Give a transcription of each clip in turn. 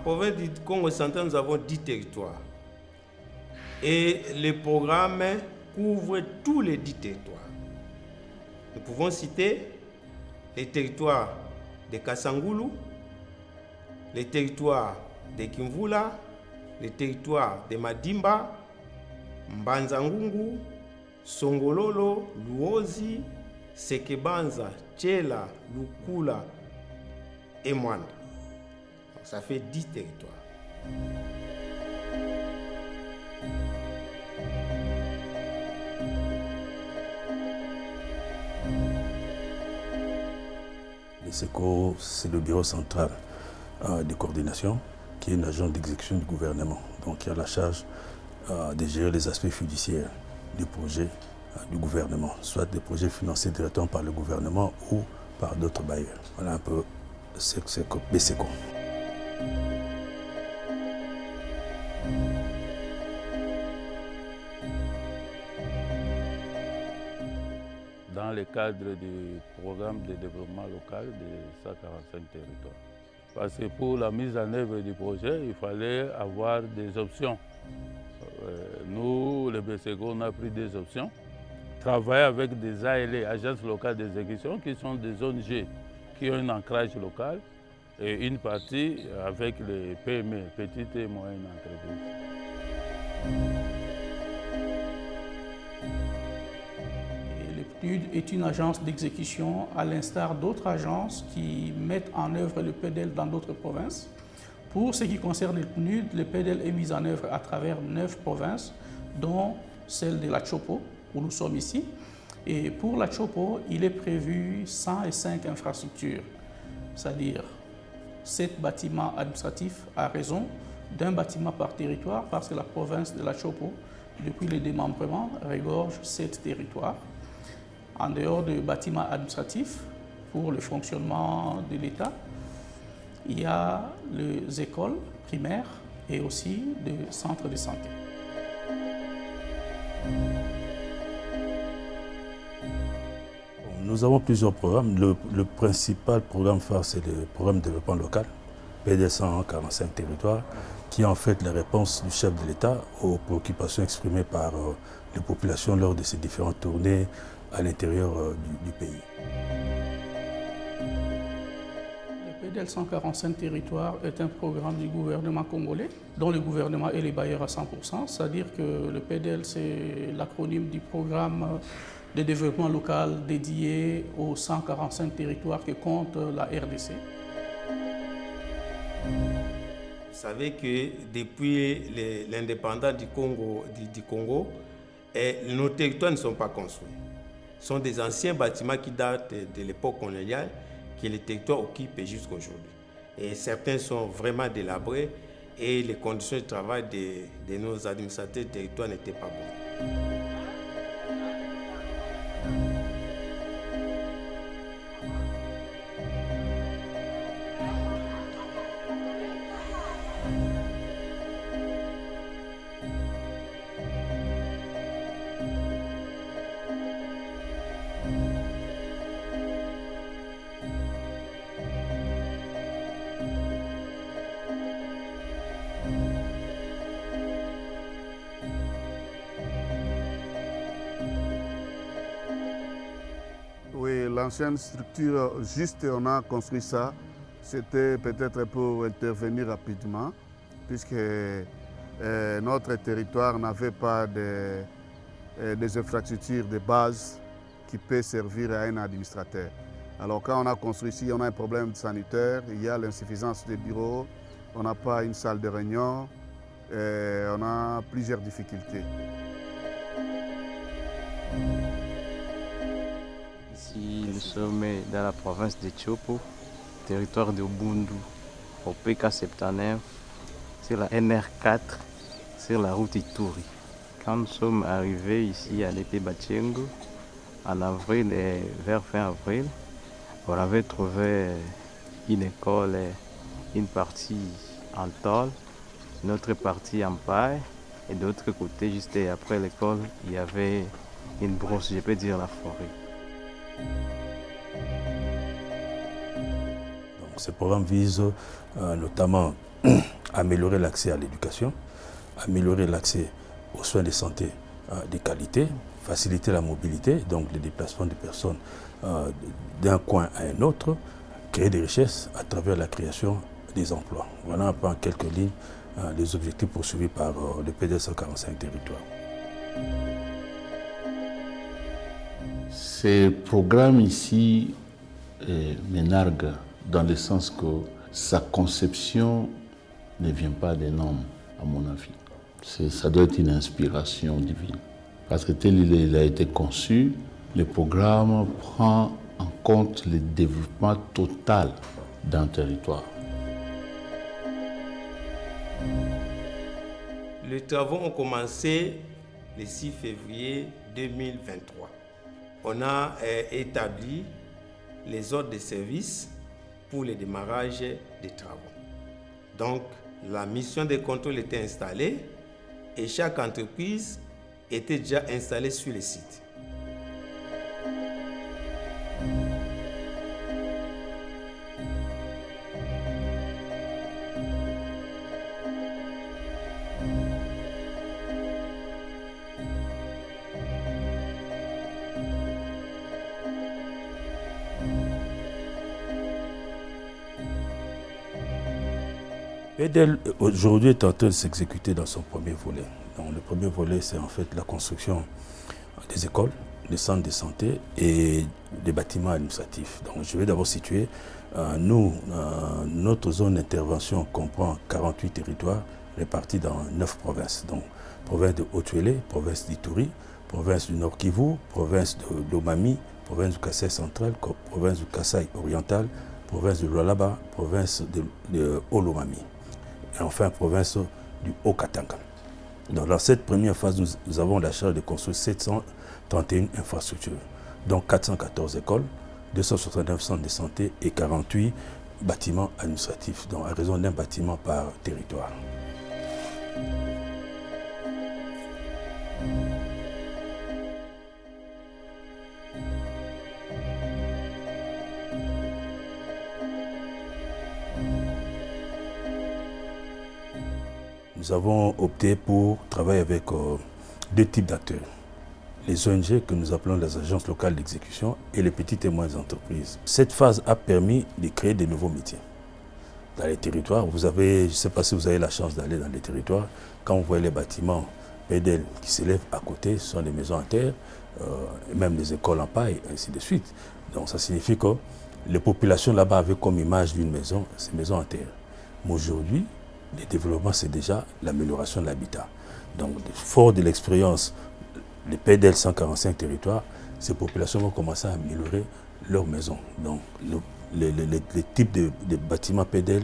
province du Congo central, nous avons 10 territoires. Et le programme couvre tous les 10 territoires. Nous pouvons citer les territoires de Kasangulu, les territoires de Kimvula, les territoires de Madimba, Mbanzangungu, Songololo, Luozi, Sekebanza, Tchela, Lukula et Mwanda. Donc ça fait 10 territoires. Le SECO, c'est le bureau central de coordination, qui est une agence d'exécution du gouvernement. Donc qui a la charge de gérer les aspects fiduciaires du projet du gouvernement, soit des projets financés directement par le gouvernement ou par d'autres bailleurs. Voilà un peu ce que c'est le SECO. Dans le cadre du programme de développement local de 145 territoires. Parce que pour la mise en œuvre du projet, il fallait avoir des options. Nous, le BSECO, on a pris des options. Travailler avec des ALE, agences locales d'exécution, qui sont des ONG qui ont un ancrage local, et une partie avec les PME, petites et moyennes entreprises. Le PNUD est une agence d'exécution à l'instar d'autres agences qui mettent en œuvre le PEDEL dans d'autres provinces. Pour ce qui concerne le PNUD, le PEDEL est mis en œuvre à travers 9 provinces, dont celle de la Chopo, où nous sommes ici. Et pour la Chopo, il est prévu 105 infrastructures, c'est-à-dire 7 bâtiments administratifs à raison d'un bâtiment par territoire, parce que la province de la Chopo, depuis le démembrement, regorge 7 territoires. En dehors de bâtiments administratifs, pour le fonctionnement de l'État, il y a les écoles primaires et aussi des centres de santé. Nous avons plusieurs programmes. Le principal programme phare, c'est le programme de développement local, PD 145 territoires, qui est en fait la réponse du chef de l'État aux préoccupations exprimées par les populations lors de ces différentes tournées à l'intérieur du pays. Le PDL 145 territoires est un programme du gouvernement congolais, dont le gouvernement est les bailleurs à 100%, c'est-à-dire que le PDL, c'est l'acronyme du programme de développement local dédié aux 145 territoires que compte la RDC. Vous savez que depuis l'indépendance du Congo, nos territoires ne sont pas construits. Ce sont des anciens bâtiments qui datent de l'époque coloniale que les territoires occupent jusqu'à aujourd'hui. Et certains sont vraiment délabrés et les conditions de travail de nos administrateurs de territoire n'étaient pas bonnes. Oui, l'ancienne structure, juste on a construit ça, c'était peut-être pour intervenir rapidement, puisque notre territoire n'avait pas des infrastructures de base qui peuvent servir à un administrateur. Alors quand on a construit ici, on a un problème sanitaire, il y a l'insuffisance des bureaux, on n'a pas une salle de réunion, on a plusieurs difficultés. Ici, nous sommes dans la province de Chopo, territoire de Bundu, au PK79, sur la NR4, sur la route Ituri. Quand nous sommes arrivés ici à l'épée Bachengo, en avril et vers fin avril, on avait trouvé une école, une partie en tôle, une autre partie en paille, et de l'autre côté, juste après l'école, il y avait une brousse, je peux dire la forêt. Donc, ce programme vise notamment améliorer l'accès à l'éducation, améliorer l'accès aux soins de santé de qualité, faciliter la mobilité, donc le déplacement des personnes d'un coin à un autre, créer des richesses à travers la création des emplois. Voilà un peu en quelques lignes les objectifs poursuivis par le PDL 145 territoires. Ces programmes ici m'énarguent dans le sens que sa conception ne vient pas des normes, à mon avis. Ça doit être une inspiration divine. Parce que tel il a été conçu, le programme prend en compte le développement total d'un territoire. Les travaux ont commencé le 6 février 2023. On a établi les ordres de service pour le démarrage des travaux. Donc, la mission de contrôle était installée et chaque entreprise était déjà installée sur le site. PDL aujourd'hui est en train de s'exécuter dans son premier volet. Donc, le premier volet, c'est en fait la construction des écoles, des centres de santé et des bâtiments administratifs. Donc, je vais d'abord situer, notre zone d'intervention comprend 48 territoires répartis dans 9 provinces. Donc, province de Haut-Uélé, province d'Ituri, province du Nord Kivu, province de Lomami, province du Kasaï central, province du Kasaï oriental, province de Lualaba, province de Haut-Lomami. Et enfin, province du Haut-Katanga. Dans cette première phase, nous avons la charge de construire 731 infrastructures, dont 414 écoles, 269 centres de santé et 48 bâtiments administratifs, donc à raison d'un bâtiment par territoire. Nous avons opté pour travailler avec deux types d'acteurs. Les ONG que nous appelons les agences locales d'exécution et les petites et moyennes entreprises. Cette phase a permis de créer de nouveaux métiers. Dans les territoires, je ne sais pas si vous avez la chance d'aller dans les territoires, quand vous voyez les bâtiments PDL qui s'élèvent à côté, ce sont des maisons en terre, et même des écoles en paille, et ainsi de suite. Donc ça signifie que les populations là-bas avaient comme image d'une maison, ces maisons en terre. Mais aujourd'hui, le développement, c'est déjà l'amélioration de l'habitat. Donc, fort de l'expérience, les PDL 145 territoires, ces populations vont commencer à améliorer leurs maisons. Donc, les types de bâtiments PDL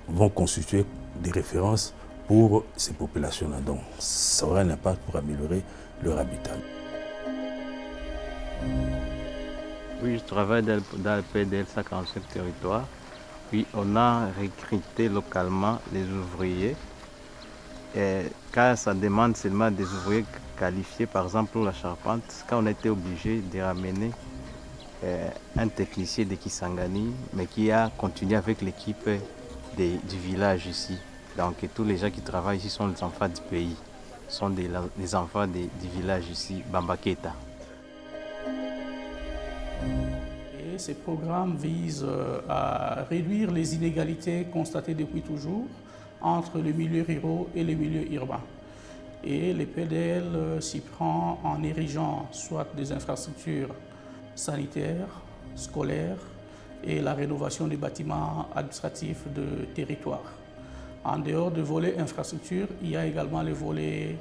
vont constituer des références pour ces populations-là. Donc, ça aura un impact pour améliorer leur habitat. Oui, je travaille dans le PDL 145 territoires. Puis on a recruté localement les ouvriers, car ça demande seulement des ouvriers qualifiés, par exemple pour la charpente, quand on a été obligé de ramener un technicien de Kisangani, mais qui a continué avec l'équipe du village ici. Donc tous les gens qui travaillent ici sont les enfants du pays, sont les enfants du village ici, Bambaketa. Ces programmes visent à réduire les inégalités constatées depuis toujours entre les milieux ruraux et les milieux urbains. Et le PDL s'y prend en érigeant soit des infrastructures sanitaires, scolaires et la rénovation des bâtiments administratifs de territoire. En dehors du volet infrastructure, il y a également le volet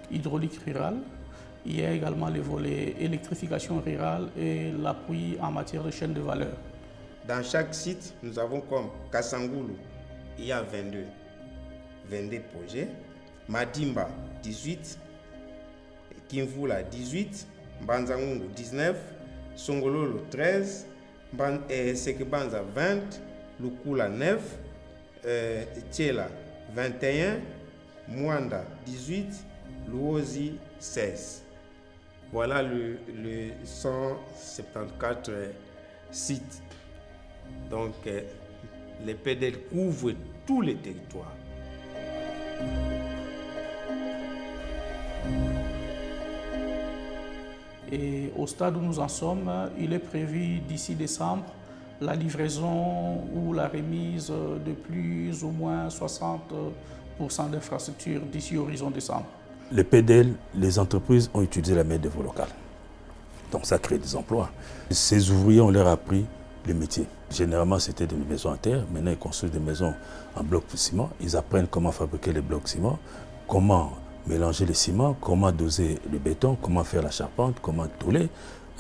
hydraulique rural. Il y a également les volets électrification rurale et l'appui en matière de chaîne de valeur. Dans chaque site, nous avons comme Kassangoulou, il y a 22 projets, Madimba 18, Kimvula 18, Banzangungu 19, Songololo 13, Sekebanza 20, Lukula 9, Tchela 21, Mwanda 18, Luozi 16. Voilà le 174 sites donc les PDL couvrent tous les territoires. Et au stade où nous en sommes, il est prévu d'ici décembre la livraison ou la remise de plus ou moins 60% d'infrastructures d'ici horizon décembre. Les PDL, les entreprises ont utilisé la main-d'œuvre locale. Donc ça crée des emplois. Ces ouvriers, on leur a appris le métier. Généralement, c'était des maisons en terre. Maintenant, ils construisent des maisons en blocs de ciment. Ils apprennent comment fabriquer les blocs de ciment, comment mélanger le ciment, comment doser le béton, comment faire la charpente, comment tôler,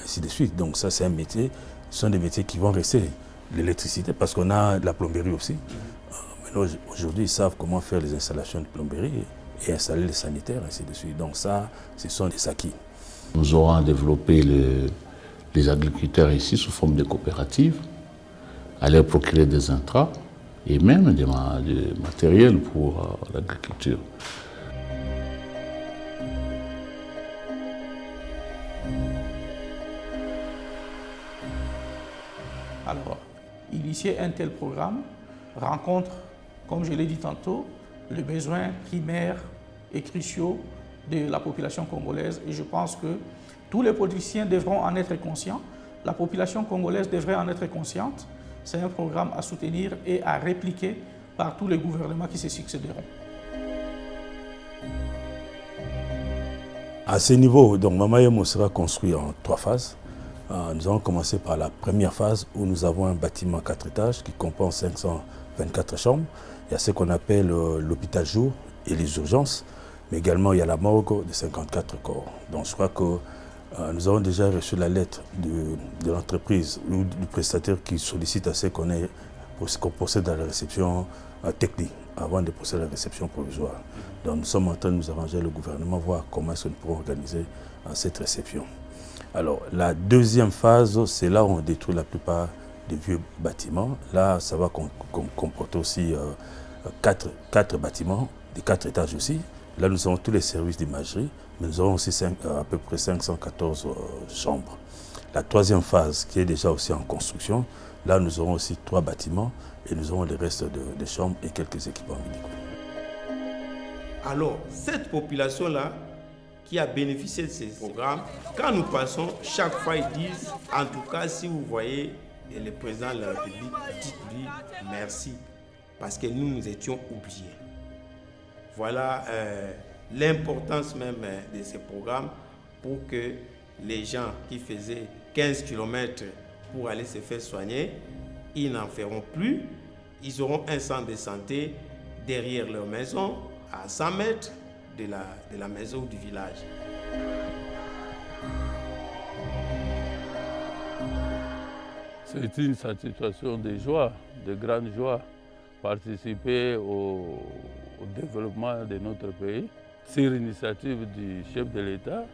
ainsi de suite. Donc ça, c'est un métier. Ce sont des métiers qui vont rester. L'électricité, parce qu'on a de la plomberie aussi. Maintenant, aujourd'hui, ils savent comment faire les installations de plomberie et installer les sanitaires, ainsi de suite. Donc ça, ce sont des acquis. Nous aurons à développer les agriculteurs ici sous forme de coopératives, à leur procurer des intrants et même des matériels pour l'agriculture. Alors, initier un tel programme rencontre, comme je l'ai dit tantôt, les besoins primaires et cruciaux de la population congolaise. Et je pense que tous les politiciens devront en être conscients. La population congolaise devrait en être consciente. C'est un programme à soutenir et à répliquer par tous les gouvernements qui se succéderont. À ce niveau, donc Mamayemo sera construit en 3 phases. Nous allons commencer par la première phase où nous avons un bâtiment 4 étages qui comprend 524 chambres. Il y a ce qu'on appelle l'hôpital jour et les urgences, mais également il y a la morgue de 54 corps. Donc je crois que nous avons déjà reçu la lettre de l'entreprise ou du prestataire qui sollicite à ce qu'on procède à la réception technique avant de procéder à la réception provisoire. Donc nous sommes en train de nous arranger avec le gouvernement, voir comment est-ce que nous pourrons organiser cette réception. Alors la deuxième phase, c'est là où on détruit la plupart des vieux bâtiments. Là, ça va comporter aussi 4 bâtiments, des 4 étages aussi. Là, nous avons tous les services d'imagerie, mais nous avons aussi à peu près 514 chambres. La troisième phase, qui est déjà aussi en construction, là, nous aurons aussi 3 bâtiments et nous aurons le reste de chambres et quelques équipements médicaux. Alors, cette population-là, qui a bénéficié de ces programmes, quand nous passons, chaque fois ils disent, en tout cas, si vous voyez le président de la République, dites-lui merci, parce que nous étions oubliés. Voilà l'importance même de ces programmes pour que les gens qui faisaient 15 km pour aller se faire soigner, ils n'en feront plus. Ils auront un centre de santé derrière leur maison, à 100 mètres de la maison ou du village. C'est une satisfaction de joie, de grande joie, participer au développement de notre pays sur l'initiative du chef de l'État,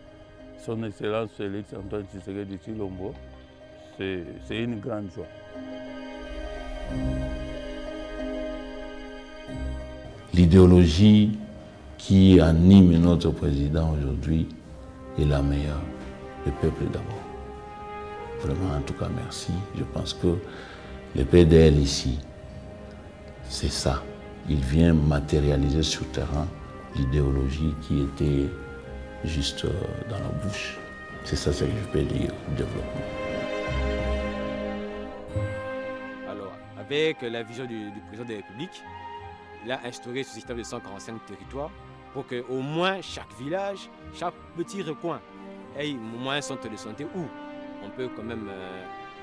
son Excellence Félix Antoine Tshisekedi Tshilombo. C'est une grande joie. L'idéologie qui anime notre président aujourd'hui est la meilleure. Le peuple d'abord. Vraiment, en tout cas, merci. Je pense que le PDL ici, c'est ça. Il vient matérialiser sur le terrain l'idéologie qui était juste dans la bouche. C'est ça ce que je peux dire, développement. Alors, avec la vision du président de la République, il a instauré ce système de 145 territoires pour qu'au moins chaque village, chaque petit recoin ait au moins un centre de santé où on peut quand même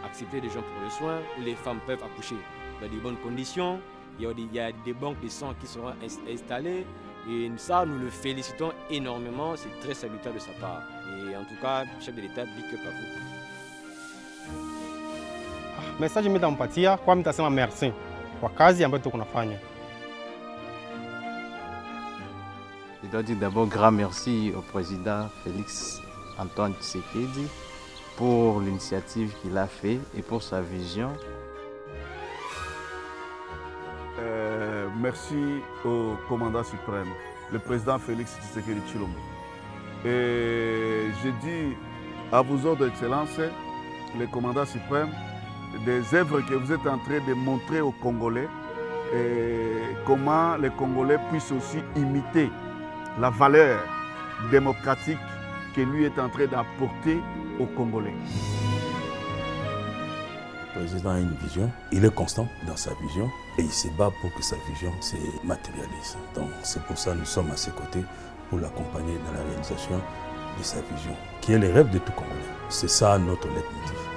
accepter des gens pour le soin, où les femmes peuvent accoucher dans de bonnes conditions. Il y a des banques de sang qui seront installées. Et ça, nous le félicitons énormément. C'est très salutaire de sa part. Et en tout cas, chef de l'État, big up à vous. Message nitampatia kwa mtasema merci kwa kazi ambayo tuko nafanya. Je dois dire d'abord grand merci au président Félix Antoine Tshisekedi pour l'initiative qu'il a fait et pour sa vision. Merci au commandant suprême, le président Félix Tshisekedi Tshilombo. Et je dis à vous autres, Excellences, le commandant suprême, des œuvres que vous êtes en train de montrer aux Congolais et comment les Congolais puissent aussi imiter la valeur démocratique que lui est en train d'apporter aux Congolais. Le président a une vision, il est constant dans sa vision et il se bat pour que sa vision se matérialise. Donc c'est pour ça que nous sommes à ses côtés pour l'accompagner dans la réalisation de sa vision, qui est le rêve de tout Congolais. C'est ça notre leitmotiv.